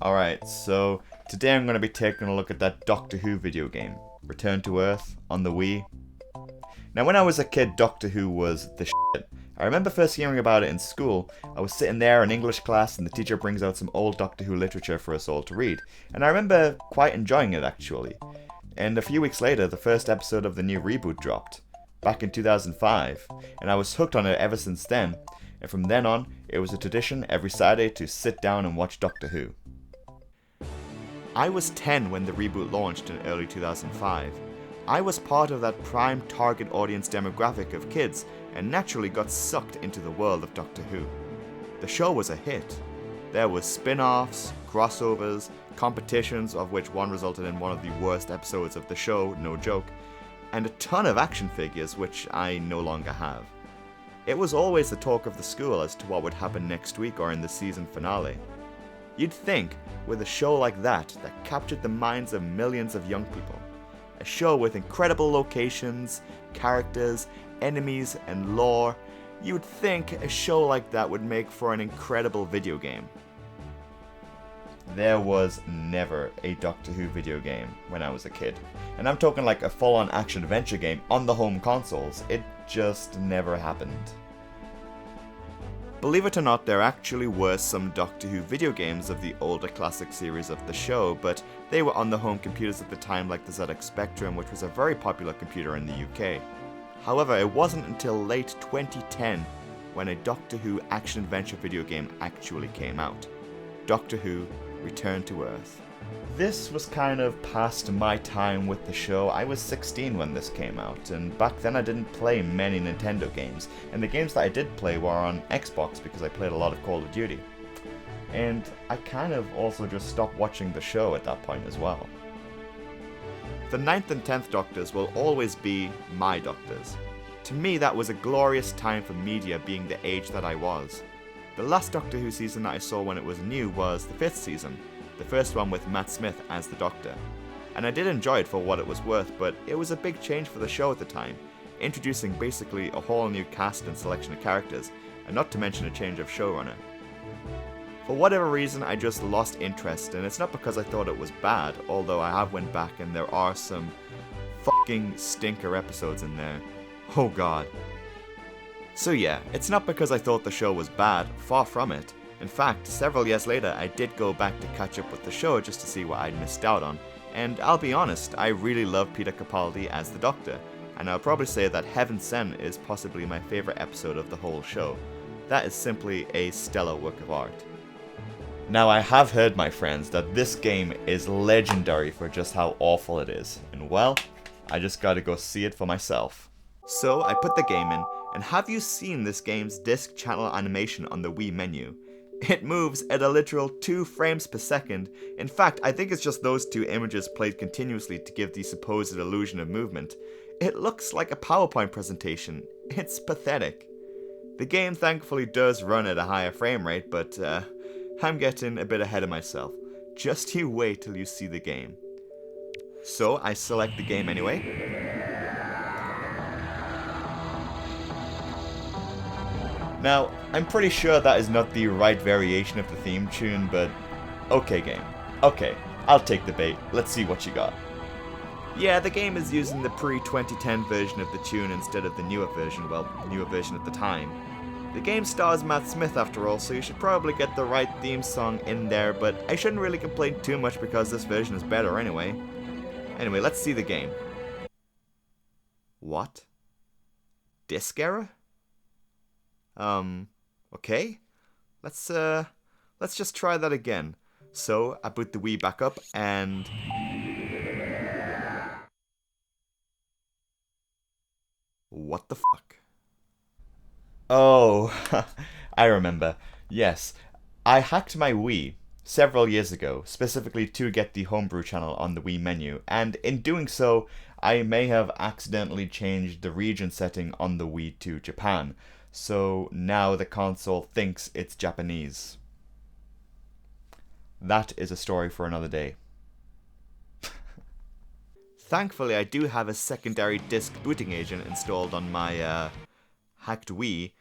Alright, so today I'm going to be taking a look at that Doctor Who video game, Return to Earth, on the Wii. Now when I was a kid, Doctor Who was the shit. I remember first hearing about it in school. I was sitting there in English class and the teacher brings out some old Doctor Who literature for us all to read. And I remember quite enjoying it actually. And a few weeks later, the first episode of the new reboot dropped, back in 2005, and I was hooked on it ever since then. And from then on, it was a tradition every Saturday to sit down and watch Doctor Who. I was 10 when the reboot launched in early 2005. I was part of that prime target audience demographic of kids and naturally got sucked into the world of Doctor Who. The show was a hit. There were spin-offs, crossovers, competitions, of which one resulted in one of the worst episodes of the show, no joke, and a ton of action figures which I no longer have. It was always the talk of the school as to what would happen next week or in the season finale. You'd think, with a show like that captured the minds of millions of young people, a show with incredible locations, characters, enemies, and lore, you would think a show like that would make for an incredible video game. There was never a Doctor Who video game when I was a kid. And I'm talking like a full-on action-adventure game on the home consoles. It just never happened. Believe it or not, there actually were some Doctor Who video games of the older classic series of the show, but they were on the home computers at the time, like the ZX Spectrum, which was a very popular computer in the UK. However, it wasn't until late 2010 when a Doctor Who action-adventure video game actually came out. Doctor Who Return to Earth. This was kind of past my time with the show. I was 16 when this came out, and back then I didn't play many Nintendo games, and the games that I did play were on Xbox because I played a lot of Call of Duty. And I kind of also just stopped watching the show at that point as well. The 9th and 10th Doctors will always be my Doctors. To me, that was a glorious time for media, being the age that I was. The last Doctor Who season that I saw when it was new was the 5th season, the first one with Matt Smith as the Doctor. And I did enjoy it for what it was worth, but it was a big change for the show at the time, introducing basically a whole new cast and selection of characters, and not to mention a change of showrunner. For whatever reason, I just lost interest, and it's not because I thought it was bad, although I have went back and there are some fucking stinker episodes in there. Oh god. So yeah, it's not because I thought the show was bad, far from it. In fact, several years later I did go back to catch up with the show just to see what I'd missed out on, and I'll be honest, I really love Peter Capaldi as the Doctor, and I'll probably say that Heaven Sent is possibly my favourite episode of the whole show. That is simply a stellar work of art. Now I have heard, my friends, that this game is legendary for just how awful it is, and well, I just gotta go see it for myself. So I put the game in, and have you seen this game's disc channel animation on the Wii menu? It moves at a literal 2 frames per second. In fact, I think it's just those 2 images played continuously to give the supposed illusion of movement. It looks like a PowerPoint presentation. It's pathetic. The game thankfully does run at a higher frame rate, but I'm getting a bit ahead of myself. Just you wait till you see the game. So I select the game anyway. Now, I'm pretty sure that is not the right variation of the theme tune, but okay game. Okay, I'll take the bait. Let's see what you got. Yeah, the game is using the pre-2010 version of the tune instead of the newer version, well, newer version at the time. The game stars Matt Smith after all, so you should probably get the right theme song in there, but I shouldn't really complain too much because this version is better anyway. Anyway, let's see the game. What? Disc error? Okay. Let's just try that again. So, I put the Wii back up and... What the fuck? Oh, I remember. Yes, I hacked my Wii several years ago, specifically to get the homebrew channel on the Wii menu, and in doing so, I may have accidentally changed the region setting on the Wii to Japan. So now the console thinks it's Japanese. That is a story for another day. Thankfully, I do have a secondary disk booting agent installed on my hacked Wii,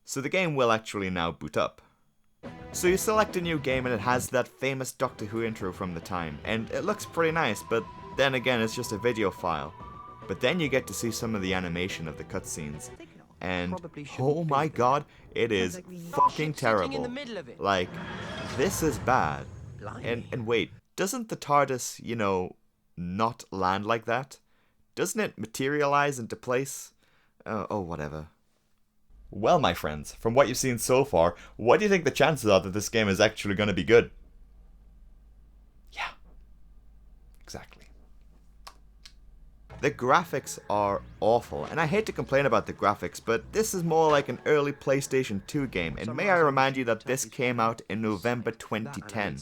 so the game will actually now boot up. So you select a new game and it has that famous Doctor Who intro from the time, and it looks pretty nice, but then again it's just a video file. But then you get to see some of the animation of the cutscenes, and oh my god, it is fucking terrible. Like, this is bad. And wait, doesn't the TARDIS, you know, not land like that? Doesn't it materialize into place? Oh, whatever. Well, my friends, from what you've seen so far, what do you think the chances are that this game is actually going to be good? Yeah, exactly. The graphics are awful, and I hate to complain about the graphics, but this is more like an early PlayStation 2 game, and may I remind you that this came out in November 2010.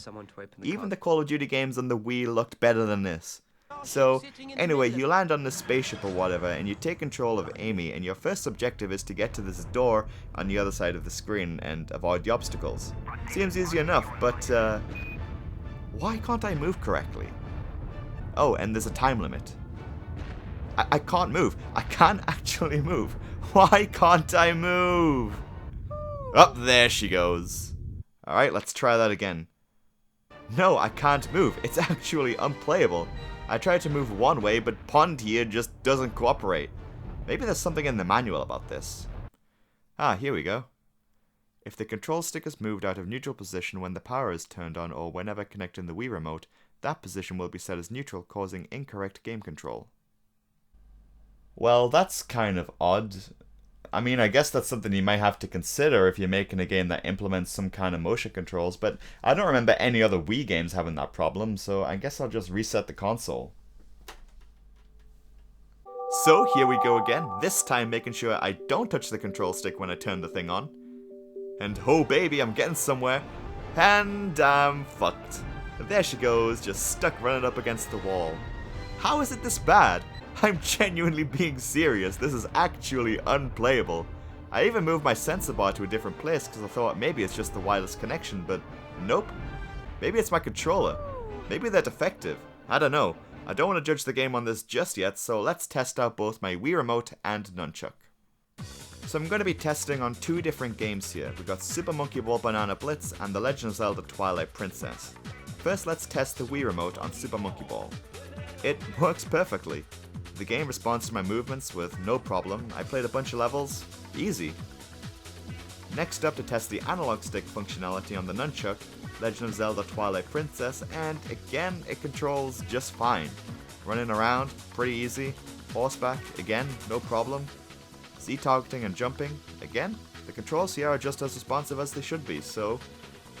Even the Call of Duty games on the Wii looked better than this. So, anyway, you land on this spaceship or whatever, and you take control of Amy, and your first objective is to get to this door on the other side of the screen and avoid the obstacles. Seems easy enough, but why can't I move correctly? Oh, and there's a time limit. I can't move. I can't actually move. Why can't I move? Up there she goes. Alright, let's try that again. No, I can't move. It's actually unplayable. I tried to move one way, but Pond here just doesn't cooperate. Maybe there's something in the manual about this. Ah, here we go. If the control stick is moved out of neutral position when the power is turned on or whenever connecting the Wii remote, that position will be set as neutral, causing incorrect game control. Well, that's kind of odd. I mean, I guess that's something you might have to consider if you're making a game that implements some kind of motion controls, but I don't remember any other Wii games having that problem, so I guess I'll just reset the console. So here we go again, this time making sure I don't touch the control stick when I turn the thing on. And oh baby, I'm getting somewhere. And I'm fucked. And there she goes, just stuck running up against the wall. How is it this bad? I'm genuinely being serious, this is actually unplayable. I even moved my sensor bar to a different place because I thought maybe it's just the wireless connection, but nope. Maybe it's my controller. Maybe they're defective. I don't know. I don't want to judge the game on this just yet, so let's test out both my Wii Remote and Nunchuck. So I'm going to be testing on two different games here. We've got Super Monkey Ball Banana Blitz and The Legend of Zelda Twilight Princess. First, let's test the Wii Remote on Super Monkey Ball. It works perfectly. The game responds to my movements with no problem. I played a bunch of levels, easy. Next up to test the analog stick functionality on the Nunchuck, Legend of Zelda Twilight Princess, and again it controls just fine. Running around, pretty easy. Horseback, again, no problem. Z-targeting and jumping, again, the controls here are just as responsive as they should be, so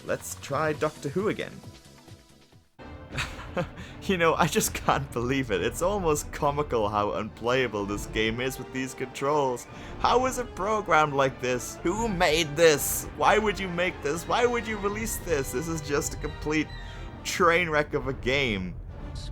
let's try Doctor Who again. You know, I just can't believe it. It's almost comical how unplayable this game is with these controls. How is it programmed like this? Who made this? Why would you make this? Why would you release this? This is just a complete train wreck of a game.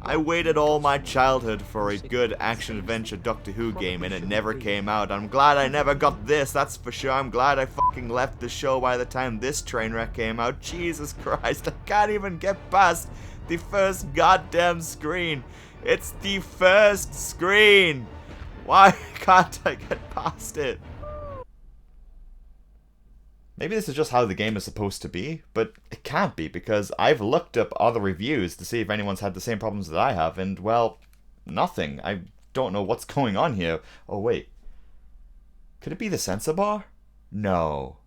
I waited all my childhood for a good action-adventure Doctor Who game and it never came out. I'm glad I never got this, that's for sure. I'm glad I fucking left the show by the time this train wreck came out. Jesus Christ, I can't even get past the first goddamn screen. It's the first screen. Why can't I get past it? Maybe this is just how the game is supposed to be, but it can't be because I've looked up other reviews to see if anyone's had the same problems that I have, and well, nothing. I don't know what's going on here. Oh wait. Could it be the sensor bar? No.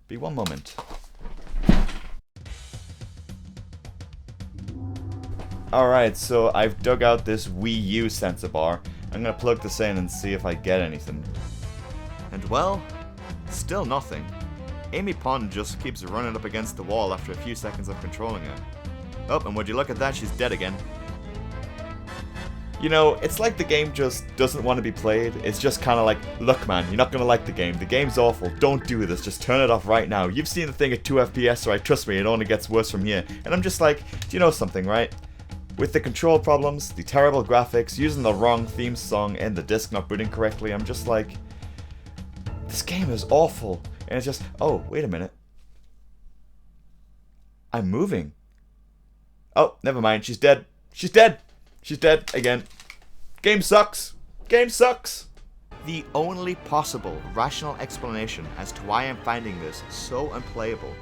Be one moment. Alright, so I've dug out this Wii U sensor bar. I'm gonna plug this in and see if I get anything. And well, still nothing. Amy Pond just keeps running up against the wall after a few seconds of controlling her. Oh, and would you look at that, she's dead again. You know, it's like the game just doesn't want to be played. It's just kind of like, look man, you're not going to like the game. The game's awful. Don't do this. Just turn it off right now. You've seen the thing at 2 FPS, right? Trust me, it only gets worse from here. And I'm just like, do you know something, right? With the control problems, the terrible graphics, using the wrong theme song, and the disc not booting correctly, I'm just like, this game is awful. And it's just, oh, wait a minute. I'm moving. Oh, never mind, she's dead. She's dead! She's dead again. Game sucks. Game sucks. the only possible rational explanation as to why I'm finding this so unplayable,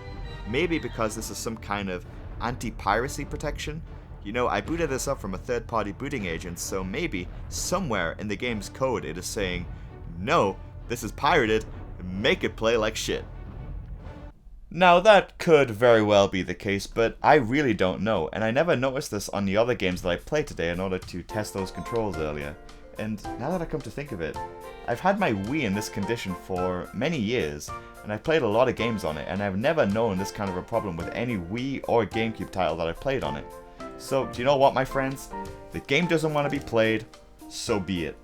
maybe because this is some kind of anti-piracy protection. You know, I booted this up from a third-party booting agent, so maybe somewhere in the game's code it is saying, no, this is pirated, make it play like shit. Now that could very well be the case, but I really don't know, and I never noticed this on the other games that I played today in order to test those controls earlier. And now that I come to think of it, I've had my Wii in this condition for many years, and I've played a lot of games on it, and I've never known this kind of a problem with any Wii or GameCube title that I've played on it. So, do you know what, my friends? The game doesn't want to be played, so be it.